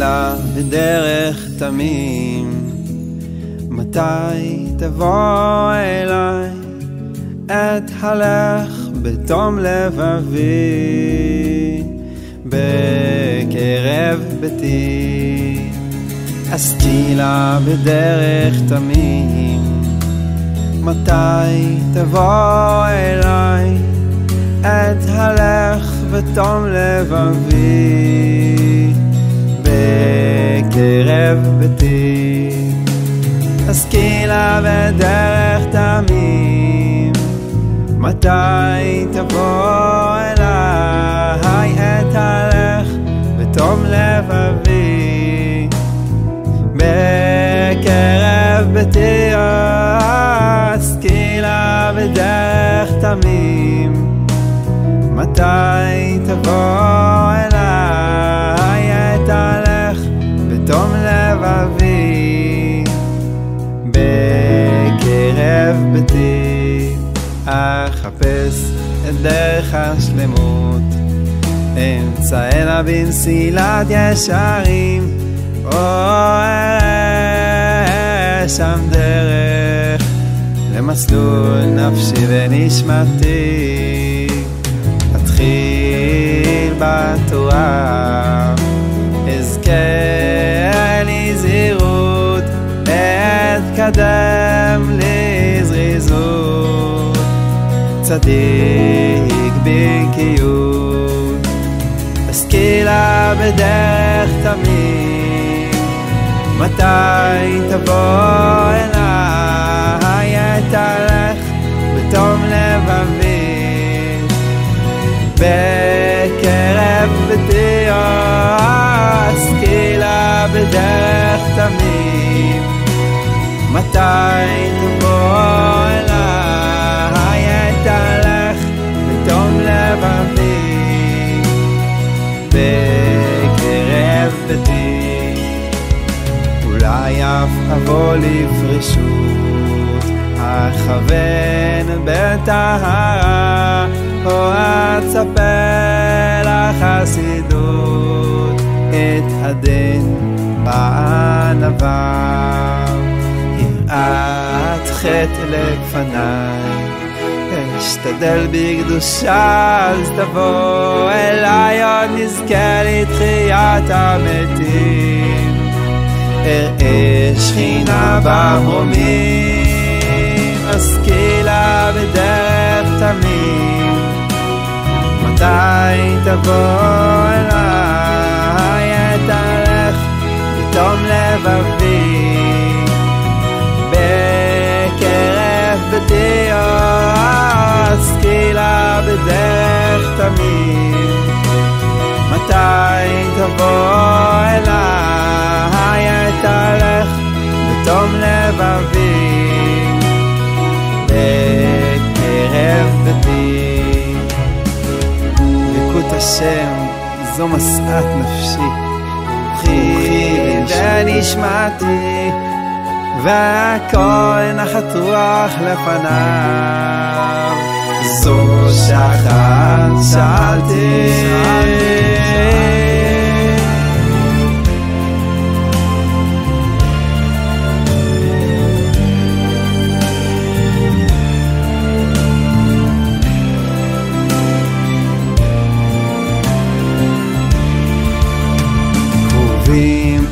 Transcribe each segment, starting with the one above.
סקילה בדרך תמים, מתי תבוא אליי? את הלך בתום לבבי, בקרב ביתי. הסקילה בדרך תמים, מתי תבוא אליי? את הלך בתום לבבי, בקרב ביתי. הסקילה בדרך תמים, מתי תבוא אליי? את הלך בתום לבבי, בקרב ביתי. הסקילה בדרך תמים, מתי תבוא אליי? את הלך בתום לבבי, בקרב ביתי. אחפש את דרך השלמות, אמצא אלה במסילת ישרים, או אראה שם דרך למסלול נפשי ונשמתי. אתחיל בתורה, אזכה לי זהירות, אתקדם לזריזות, צדיק בקיאות. הסקילה בדרך תמים, מתי תבוא אליי? את הלך בתום לבבי, בקרב ביתי. הסקילה בדרך תמים, מתי תבוא אליי? את הלך בתום לבבי, בקרב ביתי. אולי אף אבוא לפרישות, אכוון בטהרה, או אצפה לחסידות, אתהדן בענווה. יראת חטא לפניי, אשתדל בקדושה, אז תבוא אליי, עוד נזכה לתחיית המתים. אראה שכינה במרומים, הסקילה בדרך תמים, מתי תבוא אליי? את הלך בתום לבבי, בקרב ביתי. הסקילה בדרך תמים, מתי תבוא אליי? את הלך בתום לבבי, בקרב ביתי. ברכות השם זו משאת נפשי, רוחי ונשמתי, והכל נחת רוח לפניו. זו שחר שאלתי,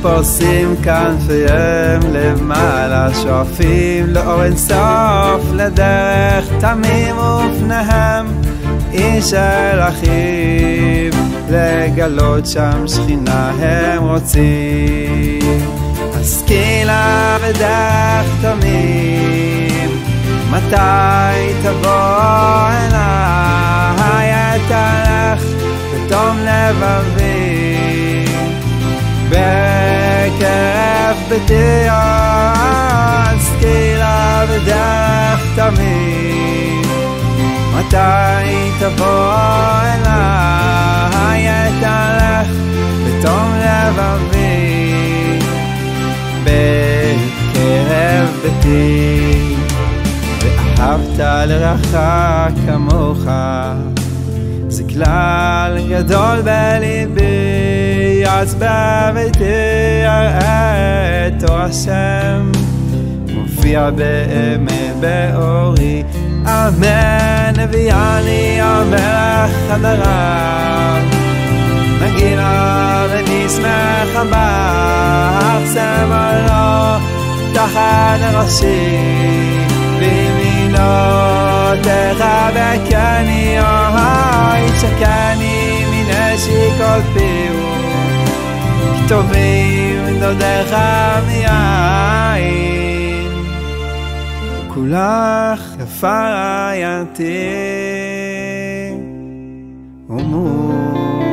פורסים כנפיהם למעלה, שואפים לאור אינסוף, לדרך תמים ופניהם איש אל אחיו, לגלות שם שכינה הם רוצים. הסקילה בדרך תמים, מתי תבוא אליי? את הלך בתום לבבי, בקרב ביתי. הסקילה בדרך תמים, מתי תבוא אליי? את הלך בתום לבבי, בקרב ביתי. ואהבת לרעך כמוך, זה כלל גדול בליבי, תתעצבב ותראה את אור השם מופיע באמת באורי. אמן. הביאני המלך חדריו, נגינה ונשמח בארצם עולו תחת ראשי, בימינו תחבקני, אוהי שקני מנשיקות פיהו, טובים דודיך מיין, כולך יפה רעייתי ומור